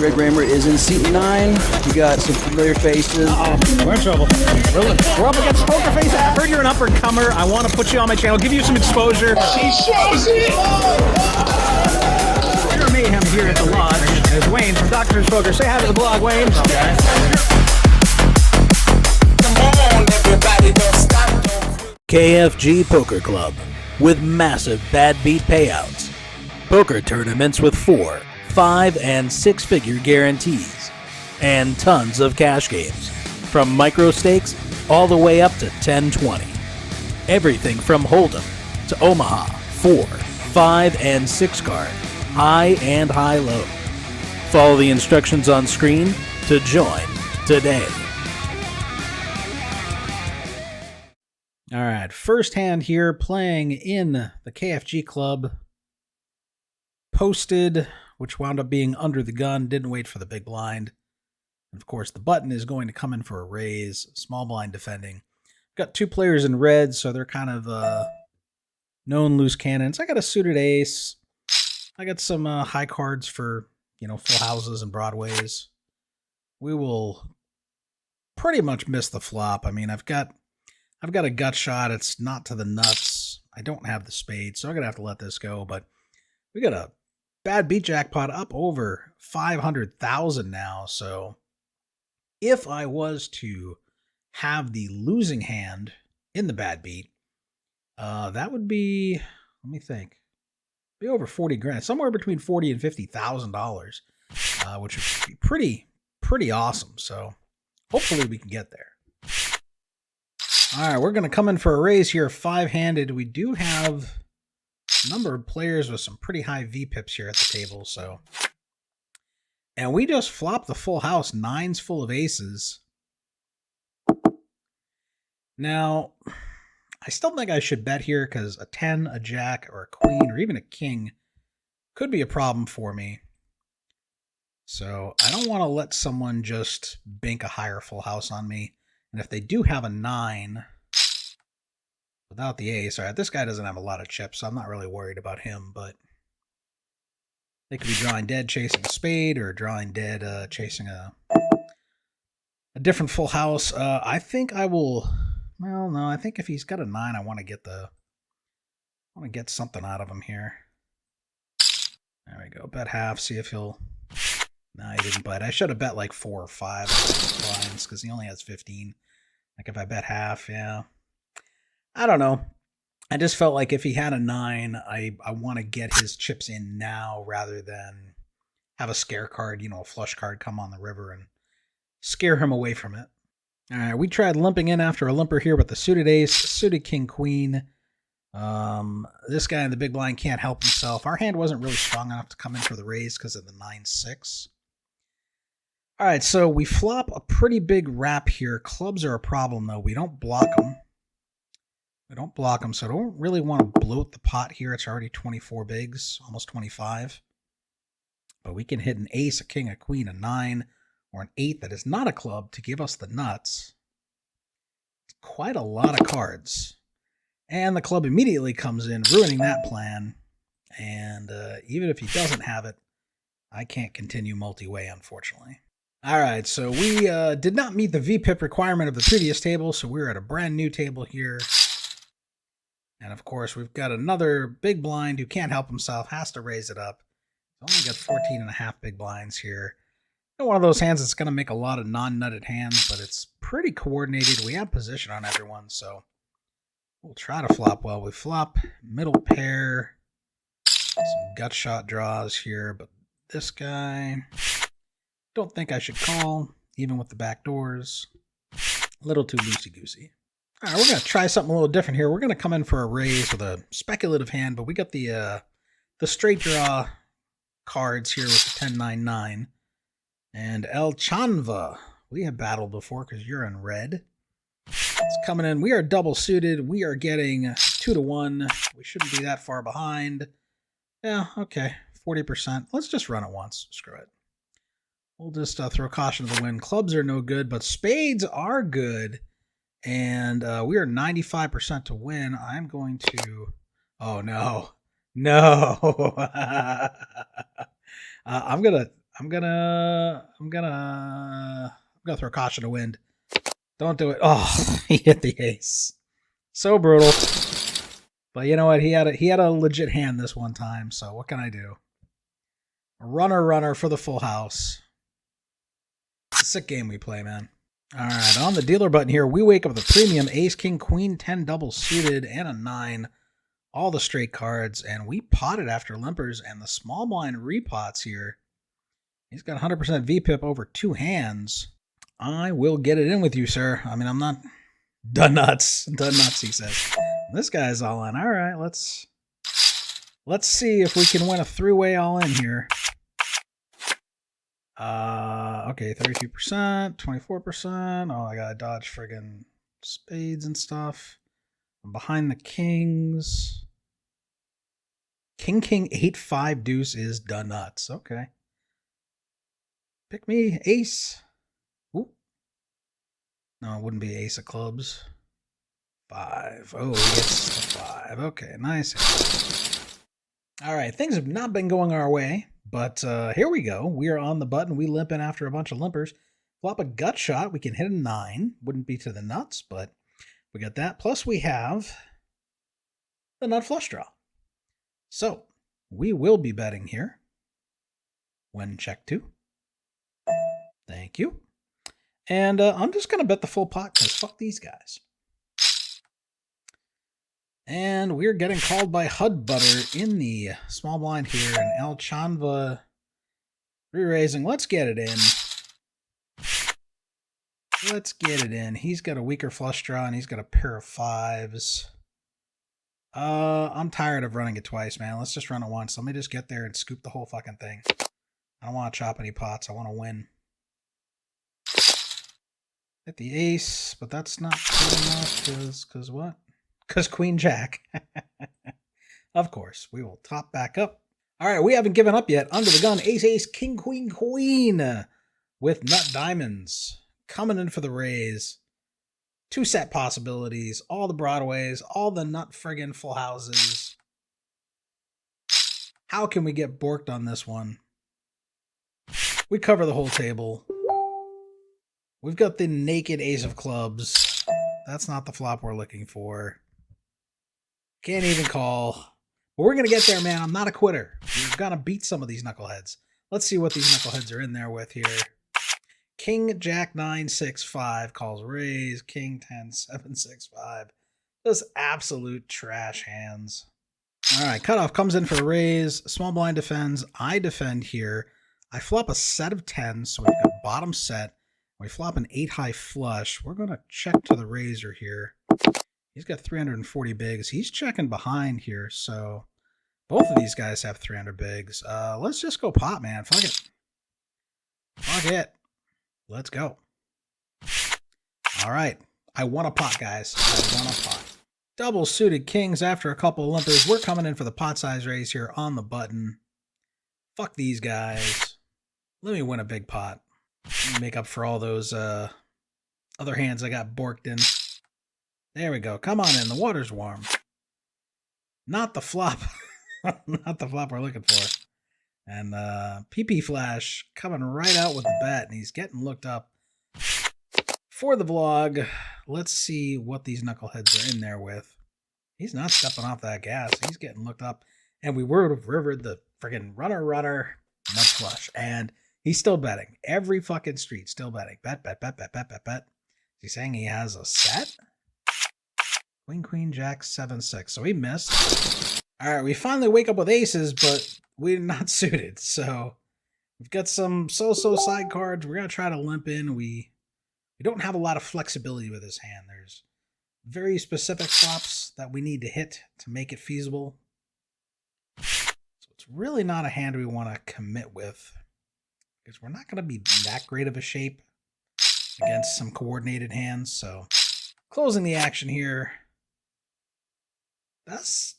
Greg Raymer is in seat 9. We got some familiar faces. We're in trouble. We're up against Poker Face. I heard you're an up-and-comer. I want to put you on my channel, give you some exposure. She shows it! Pure mayhem here at the lodge. There's Wayne from Doctor's Poker. Say hi to the blog, Wayne. Okay. Come on, everybody, don't stop. KFG Poker Club with massive bad beat payouts. Poker tournaments with 4, 5, and 6-figure guarantees. And tons of cash games. From micro stakes all the way up to 10-20. Everything from Hold'em to Omaha, 4, 5, and 6 card. High and high-low. Follow the instructions on screen to join today. All right, first hand here, playing in the KFG Club. Posted, which wound up being under the gun, didn't wait for the big blind. And of course, the button is going to come in for a raise, small blind defending. Got 2 players in red, so they're kind of known loose cannons. I got a suited ace. I got some high cards for, full houses and broadways. We will pretty much miss the flop. I mean, I've got a gut shot. It's not to the nuts. I don't have the spade, so I'm going to have to let this go. But we got a bad beat jackpot up over 500,000 now. So if I was to have the losing hand in the bad beat, that would be, let me think, be over 40 grand, somewhere between $40,000 and $50,000, which would be pretty awesome. So hopefully we can get there. All right, we're going to come in for a raise here, 5-handed. We do have a number of players with some pretty high VPIPs here at the table, so. And we just flopped the full house, 9s full of aces. Now, I still think I should bet here because a 10, a jack, or a queen, or even a king could be a problem for me. So I don't want to let someone just bank a higher full house on me. And if they do have a 9 without the ace, all right, this guy doesn't have a lot of chips, so I'm not really worried about him, but they could be drawing dead chasing a spade or drawing dead chasing a different full house. I think I will, well, no, I think if he's got a 9, I want to get something out of him here. There we go, bet half, see if he'll, no, he didn't bite. I should have bet like 4 or 5 blinds because he only has 15. Like if I bet half, yeah. I don't know. I just felt like if he had a 9, I want to get his chips in now rather than have a scare card, a flush card come on the river and scare him away from it. All right, we tried limping in after a limper here with the suited ace, suited king, queen. This guy in the big blind can't help himself. Our hand wasn't really strong enough to come in for the raise because of the 9-6. All right, so we flop a pretty big wrap here. Clubs are a problem, though. We don't block them. So I don't really want to bloat the pot here. It's already 24 bigs, almost 25. But we can hit an ace, a king, a queen, a 9, or an 8 that is not a club to give us the nuts. It's quite a lot of cards. And the club immediately comes in, ruining that plan. And even if he doesn't have it, I can't continue multi-way, unfortunately. All right, so we did not meet the VPIP requirement of the previous table, so we're at a brand new table here. And of course, we've got another big blind who can't help himself, has to raise it up. He's only got 14 and a half big blinds here. One of those hands that's going to make a lot of non-nutted hands, but it's pretty coordinated. We have position on everyone, so we'll try to flop well. We flop middle pair, some gut shot draws here, but this guy, don't think I should call, even with the back doors. A little too loosey-goosey. All right, we're going to try something a little different here. We're going to come in for a raise with a speculative hand, but we got the straight draw cards here with the 10-9-9. And El Chanva, we have battled before because you're in red. It's coming in. We are double suited. We are getting 2-1. We shouldn't be that far behind. Yeah, okay, 40%. Let's just run it once. Screw it. We'll just throw caution to the wind. Clubs are no good, but spades are good. And we are 95% to win. I'm going to... Oh, no. No. I'm I'm gonna throw caution to wind. Don't do it. Oh, he hit the ace. So brutal. But you know what? He had a legit hand this one time. So what can I do? Runner for the full house. It's a sick game we play, man. All right, on the dealer button here, we wake up with a premium ace, king, queen, 10 double suited, and a 9. All the straight cards, and we potted after limpers, and the small blind repots here. He's got 100% VPIP over 2 hands. I will get it in with you, sir. I mean, I'm not done nuts. Done nuts, he says. This guy's all in. All right, let's see if we can win a 3-way all in here. Okay, 32%, 24%. Oh, I gotta dodge friggin' spades and stuff. I'm behind the kings. King, 8, 5, deuce is done nuts. Okay. Pick me, ace. Ooh. No, it wouldn't be ace of clubs. 5. Oh, he gets the 5. Okay, nice. All right, things have not been going our way, but here we go. We are on the button. We limp in after a bunch of limpers. Flop a gut shot. We can hit a 9. Wouldn't be to the nuts, but we got that. Plus we have the nut flush draw. So we will be betting here. When check 2. Thank you. And I'm just going to bet the full pot because fuck these guys. And we're getting called by Hud Butter in the small blind here. And El Chanva re-raising. Let's get it in. Let's get it in. He's got a weaker flush draw and he's got a pair of 5s. I'm tired of running it twice, man. Let's just run it once. Let me just get there and scoop the whole fucking thing. I don't want to chop any pots. I want to win. Hit the ace, but that's not good enough because what? Because Queen Jack. Of course, we will top back up. All right, we haven't given up yet. Under the gun, ace, ace, king, queen, queen with nut diamonds coming in for the raise. 2 set possibilities, all the Broadways, all the nut friggin' full houses. How can we get borked on this one? We cover the whole table. We've got the naked ace of clubs. That's not the flop we're looking for. Can't even call. But we're going to get there, man. I'm not a quitter. We're going to beat some of these knuckleheads. Let's see what these knuckleheads are in there with here. King, Jack, 9, 6, 5 calls raise. King, 10, 7, 6, 5. Those absolute trash hands. All right, cutoff comes in for the raise. Small blind defends. I defend here. I flop a set of 10s, so we've got bottom set. We flop an 8 high flush. We're going to check to the raiser here. He's got 340 bigs. He's checking behind here, so both of these guys have 300 bigs. Let's just go pot, man. Fuck it. Fuck it. Let's go. All right. I want a pot, guys. I want a pot. Double suited kings after a couple of limpers. We're coming in for the pot size raise here on the button. Fuck these guys. Let me win a big pot. Let me make up for all those other hands I got borked in. There we go. Come on in. The water's warm. Not the flop. Not the flop we're looking for. And PP Flash coming right out with the bet, and he's getting looked up for the vlog. Let's see what these knuckleheads are in there with. He's not stepping off that gas. He's getting looked up. And we would have rivered the friggin' runner, nut flush. And he's still betting. Every fucking street still betting. Bet. Is he saying he has a set? Queen, queen, jack, 7, 6. So he missed. All right, we finally wake up with aces, but we're not suited. So we've got some so-so side cards. We're going to try to limp in. We don't have a lot of flexibility with this hand. There's very specific flops that we need to hit to make it feasible. So it's really not a hand we want to commit with, because we're not going to be that great of a shape against some coordinated hands. So closing the action here. That's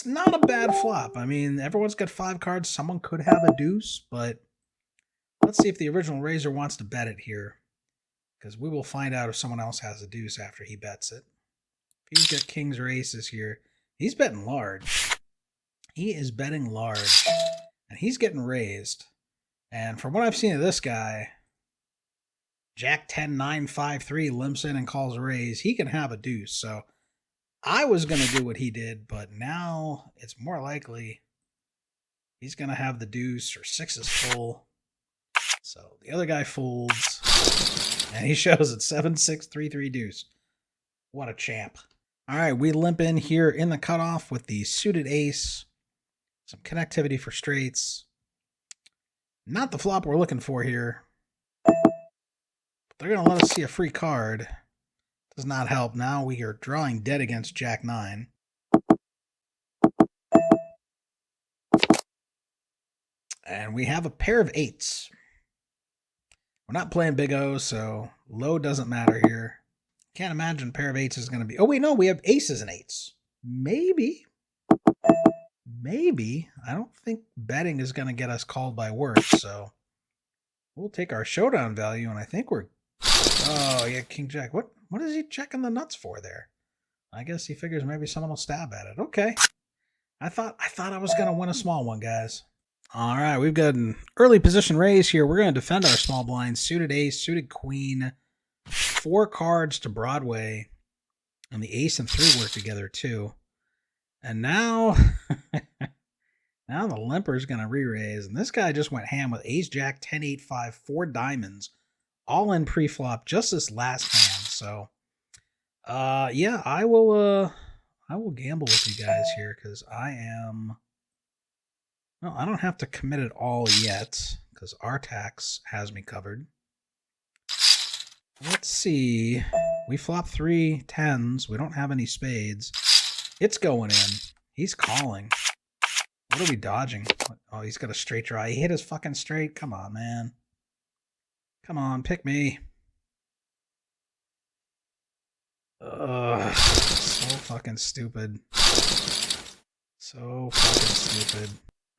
not a bad flop. I mean, everyone's got 5 cards. Someone could have a deuce, but let's see if the original raiser wants to bet it here, because we will find out if someone else has a deuce after he bets it. If he's got kings or aces here, he's betting large. He is betting large, and he's getting raised. And from what I've seen of this guy, Jack 10, 9, 5, 3 limps in and calls a raise. He can have a deuce. So I was going to do what he did, but now it's more likely he's going to have the deuce or six is full. So the other guy folds, and he shows it 7, 6, 3, 3 deuce. What a champ. All right, we limp in here in the cutoff with the suited ace. Some connectivity for straights. Not the flop we're looking for here. They're going to let us see a free card. Does not help. Now we are drawing dead against Jack 9. And we have a pair of eights. We're not playing big O, so low doesn't matter here. Can't imagine a pair of eights is going to be... Oh, wait, no, we have aces and eights. Maybe. I don't think betting is going to get us called by worse, so we'll take our showdown value, and I think we're... Oh, yeah, King Jack. What is he checking the nuts for there? I guess he figures maybe someone will stab at it. Okay. I thought I was going to win a small one, guys. All right, we've got an early position raise here. We're going to defend our small blind. Suited ace, suited queen. 4 cards to Broadway. And the ace and 3 work together, too. And now... now the limper's going to re-raise. And this guy just went ham with ace, jack, 10, 8, 5, 4 diamonds. All in pre-flop, just this last hand. So, yeah, I will gamble with you guys here because well, I don't have to commit it all yet because Artax has me covered. Let's see. We flop 3 10s. We don't have any spades. It's going in. He's calling. What are we dodging? Oh, he's got a straight draw. He hit his fucking straight. Come on, man. Come on, pick me. Ugh, so fucking stupid. So fucking stupid.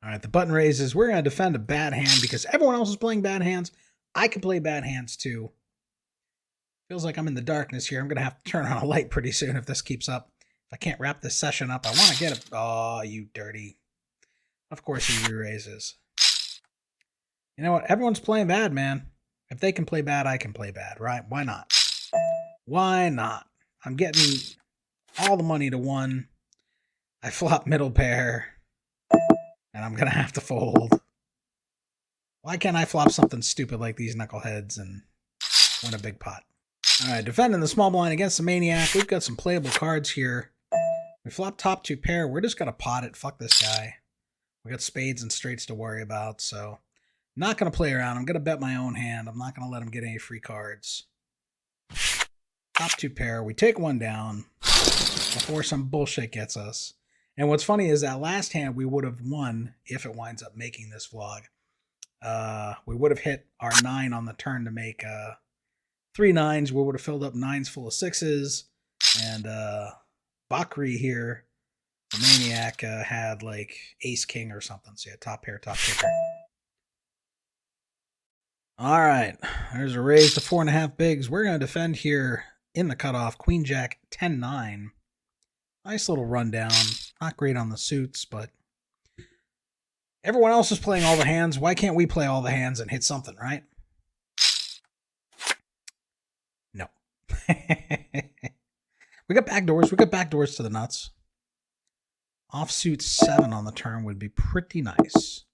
All right, the button raises. We're going to defend a bad hand because everyone else is playing bad hands. I can play bad hands too. Feels like I'm in the darkness here. I'm going to have to turn on a light pretty soon if this keeps up. If I can't wrap this session up, I want to get it. Oh, you dirty. Of course he re-raises. You know what? Everyone's playing bad, man. If they can play bad, I can play bad, right? Why not? Why not? I'm getting all the money to 1. I flop middle pair. And I'm going to have to fold. Why can't I flop something stupid like these knuckleheads and win a big pot? All right, defending the small blind against the maniac. We've got some playable cards here. We flop top 2 pair. We're just going to pot it. Fuck this guy. We got spades and straights to worry about, so... Not going to play around. I'm going to bet my own hand. I'm not going to let him get any free cards. Top 2 pair. We take 1 down before some bullshit gets us. And what's funny is that last hand we would have won if it winds up making this vlog. We would have hit our 9 on the turn to make 3 9s. We would have filled up 9s full of 6s. And Bakri here, the maniac, had like ace king or something. So yeah, top pair, top kicker. All right, there's a raise to 4.5 bigs. We're going to defend here in the cutoff. Queen, Jack, 10, 9. Nice little rundown. Not great on the suits, but everyone else is playing all the hands. Why can't we play all the hands and hit something, right? No. We got backdoors. We got backdoors to the nuts. Offsuit 7 on the turn would be pretty nice.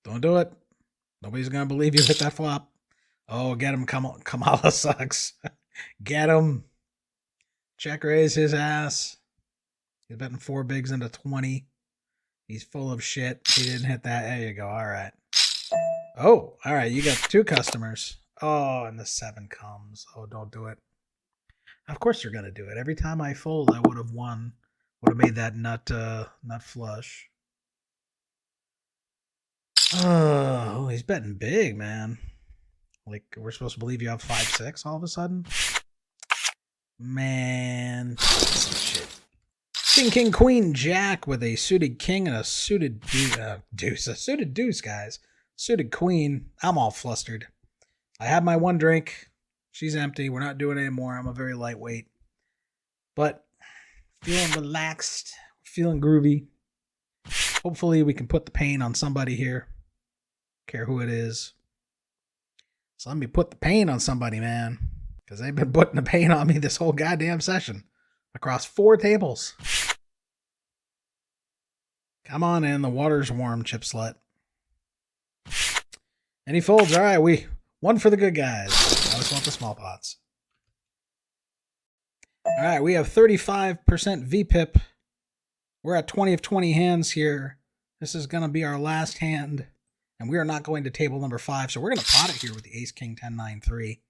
Don't do it. Nobody's going to believe you hit that flop. Oh, get him. Kamala sucks. Get him. Check raise his ass. He's betting 4 bigs into 20. He's full of shit. He didn't hit that. There you go. All right. Oh, all right. You got 2 customers. Oh, and the 7 comes. Oh, don't do it. Of course they're going to do it. Every time I fold, I would have won. Would have made that nut flush. Oh, he's betting big, man. Like, we're supposed to believe you have 5-6 all of a sudden? Man, shit. King, king, queen, jack with a suited king and a suited deuce. A suited deuce, guys. Suited queen. I'm all flustered. I had my 1 drink. She's empty. We're not doing it anymore. I'm a very lightweight. But feeling relaxed. Feeling groovy. Hopefully we can put the pain on somebody here. care who it is. So let me put the pain on somebody, man. Because they've been putting the pain on me this whole goddamn session. Across 4 tables. Come on in, the water's warm, Chip Slut. And he folds. All right, we one for the good guys. I just want the small pots. All right, we have 35% VPIP. We're at 20 of 20 hands here. This is going to be our last hand. And we are not going to table number 5, so we're going to pot it here with the Ace, King, 10, 9, 3.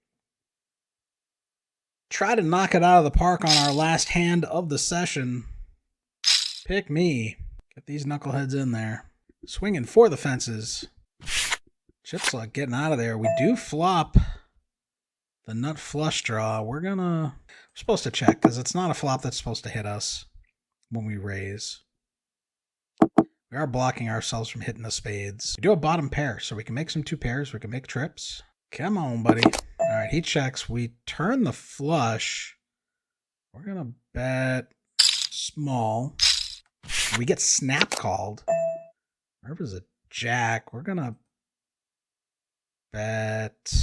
Try to knock it out of the park on our last hand of the session. Pick me. Get these knuckleheads in there. Swinging for the fences. Chip Slut getting out of there. We do flop the nut flush draw. We're supposed to check because it's not a flop that's supposed to hit us when we raise. We are blocking ourselves from hitting the spades. We do a bottom pair, so we can make some 2 pairs. We can make trips. Come on, buddy. All right, he checks. We turn the flush. We're going to bet small. We get snap called. River's a jack. We're going to bet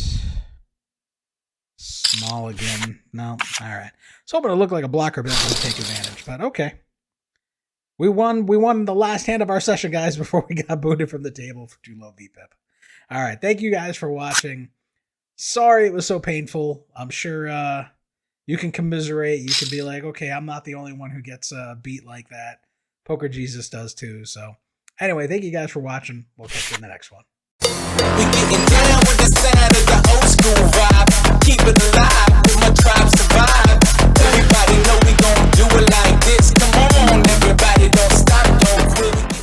small again. No. All right. It's hoping to look like a blocker bet would take advantage, but okay. We won the last hand of our session, guys, before we got booted from the table for too low VPIP. All right. Thank you guys for watching. Sorry it was so painful. I'm sure you can commiserate. You can be like, okay, I'm not the only one who gets beat like that. Poker Jesus does too. So anyway, thank you guys for watching. We'll catch you in the next one. We getting down with the sound of the old school vibe. Keep it alive, with my tribe survive. Everybody know we gon' do it like this. Come on, everybody, don't stop, don't quit.